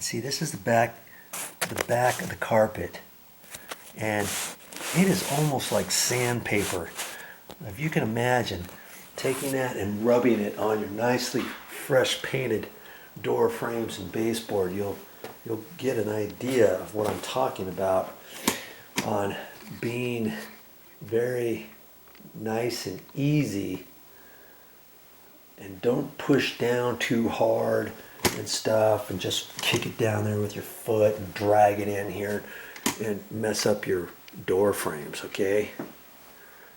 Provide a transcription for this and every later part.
And see, this is the back of the carpet, and it is almost like sandpaper. If you can imagine taking that and rubbing it on your nicely fresh painted door frames and baseboard, you'll get an idea of what I'm talking about on being very nice and easy, and don't push down too hard and stuff and just kick it down there with your foot and drag it in here and mess up your door frames, okay?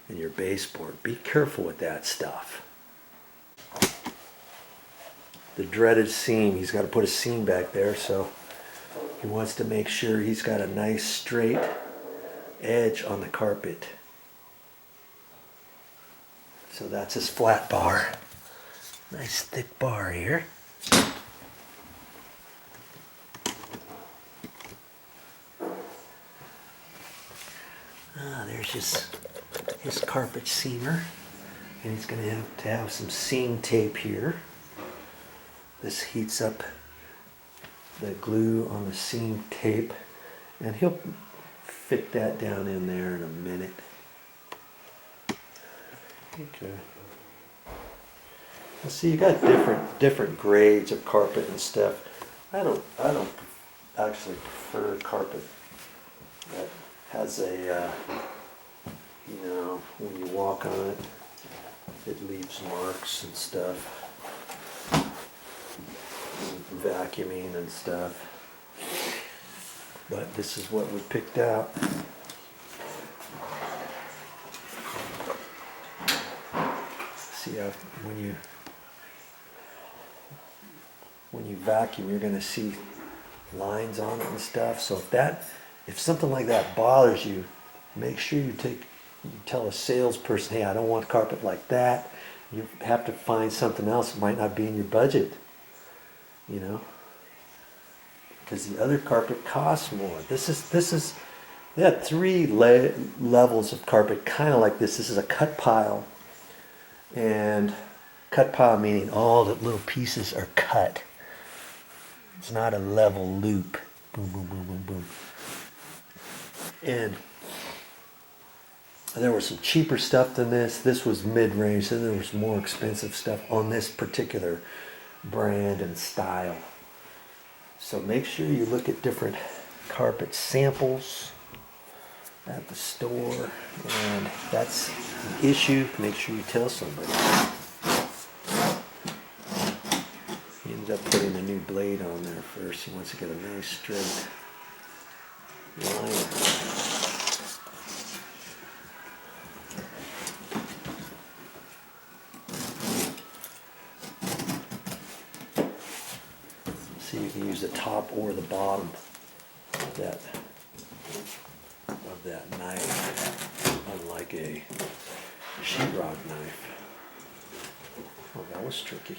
And your baseboard. Be careful with that stuff. The dreaded seam, he's got to put a seam back there, so he wants to make sure he's got a nice straight edge on the carpet. So that's his flat bar. Nice thick bar here. There's his carpet seamer, and he's going to have some seam tape here. This heats up the glue on the seam tape, and he'll fit that down in there in a minute. Okay. Well, see, you got different grades of carpet and stuff. I don't actually prefer carpet that has a when you walk on it, it leaves marks and stuff. Vacuuming and stuff. But this is what we picked out. See how when you vacuum, you're going to see lines on it and stuff. So if something like that bothers you, make sure you tell a salesperson, hey, I don't want carpet like that. You have to find something else that might not be in your budget, because the other carpet costs more. They had three levels of carpet, kind of like this. This is a cut pile, and cut pile meaning all the little pieces are cut. It's not a level loop. Boom, boom, boom, boom, boom. And there was some cheaper stuff than this. This was mid-range, so there was more expensive stuff on this particular brand and style. So make sure you look at different carpet samples at the store, and if that's an issue, make sure you tell somebody. He ends up putting a new blade on there first. He wants to get a nice straight line. So you can use the top or the bottom of that knife, unlike a sheetrock knife. Oh, that was tricky.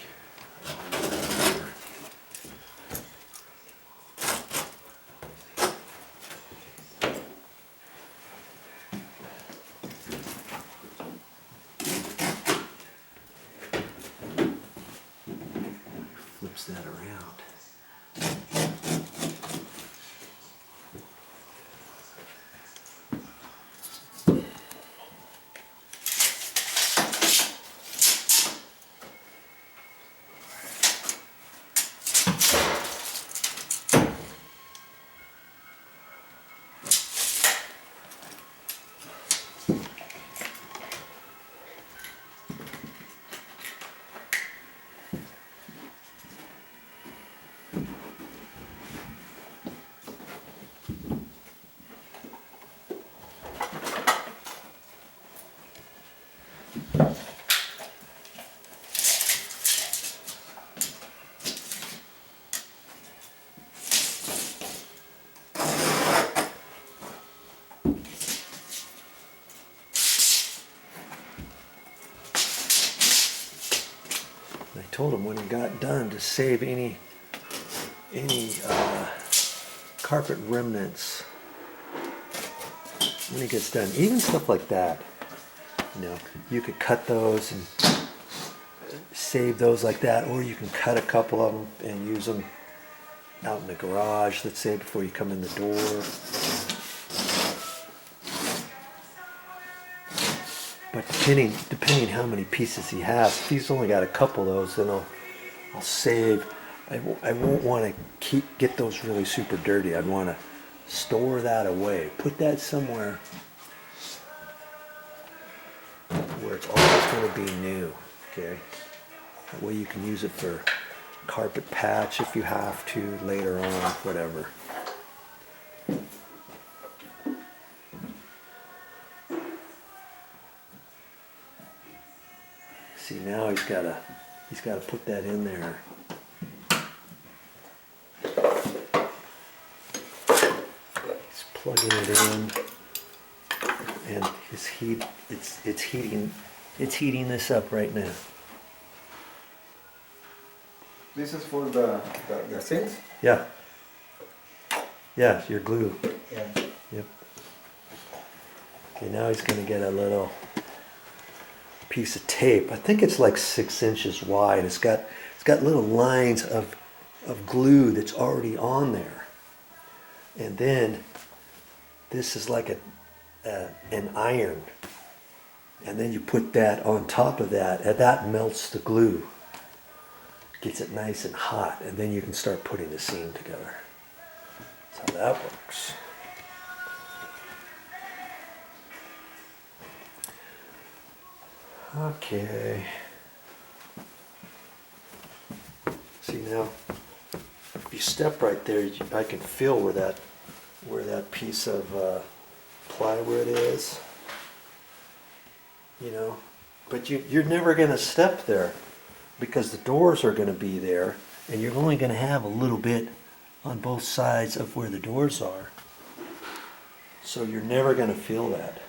Flips that around. Told him when he got done to save any carpet remnants when he gets done. Even stuff like that, you could cut those and save those like that, or you can cut a couple of them and use them out in the garage, let's say, before you come in the door. But depending how many pieces he has, if he's only got a couple of those, then I'll save. I won't want to get those really super dirty. I'd want to store that away. Put that somewhere where it's always going to be new. Okay, that way you can use it for carpet patch if you have to later on, whatever. See, now he's got to put that in there. He's plugging it in, and his heat it's heating this up right now. This is for the sinks? Yeah. Yeah, your glue. Yeah. Yep. Okay, now he's going to get a little piece of tape. I think it's like 6 inches wide. It's got little lines of glue that's already on there. And then this is like an iron. And then you put that on top of that, and that melts the glue. Gets it nice and hot, and then you can start putting the seam together. That's how that works. Okay. See now, if you step right there, I can feel where that piece of plywood is. You know, but you're never going to step there because the doors are going to be there, and you're only going to have a little bit on both sides of where the doors are. So you're never going to feel that.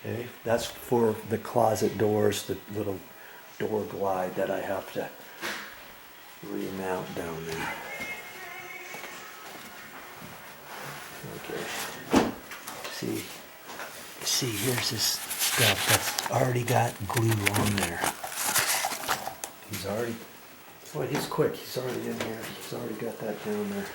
Okay, that's for the closet doors, the little door glide that I have to remount down there. Okay. See, here's this stuff that's already got glue on there. He's quick. He's already in here. He's already got that down there.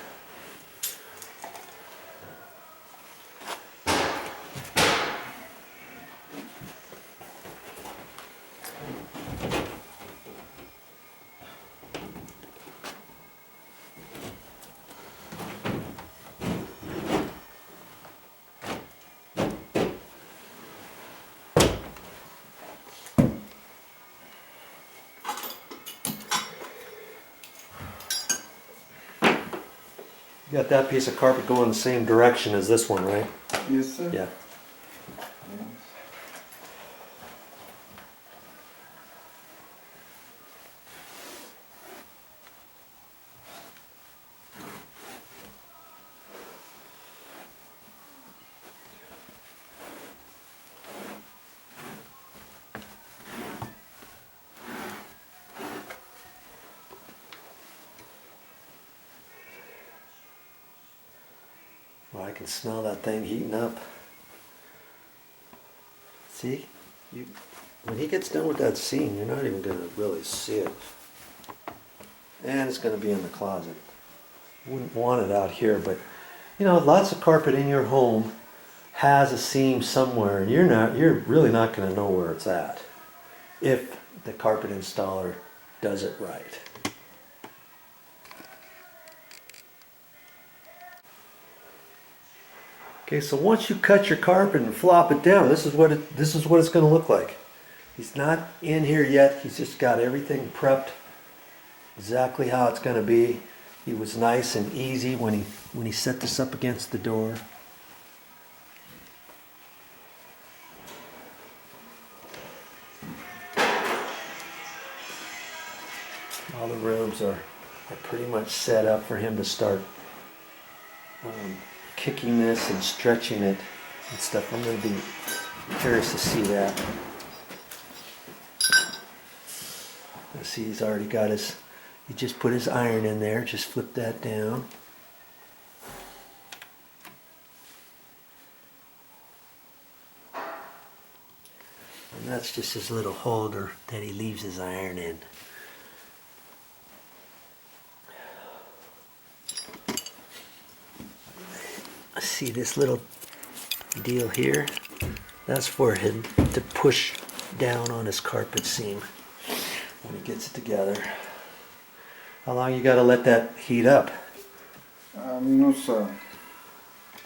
You got that piece of carpet going the same direction as this one, right? Yes, sir. Yeah. Well, I can smell that thing heating up. See? When he gets done with that seam, you're not even going to really see it. And it's going to be in the closet. Wouldn't want it out here, but you know, lots of carpet in your home has a seam somewhere, and you're really not going to know where it's at if the carpet installer does it right. Okay, so once you cut your carpet and flop it down, this is what it's going to look like. He's not in here yet. He's just got everything prepped exactly how it's going to be. He was nice and easy when he set this up against the door. All the rooms are pretty much set up for him to start kicking this and stretching it and stuff. I'm going to be curious to see that. See, he's already got he just put his iron in there, just flip that down. And that's just his little holder that he leaves his iron in. see this little deal here? That's for him to push down on his carpet seam when he gets it together. How long you gotta let that heat up? No, sir.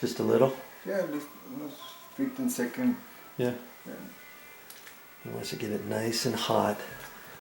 Just a little? Yeah, just 15 seconds. Yeah. Yeah. He wants to get it nice and hot.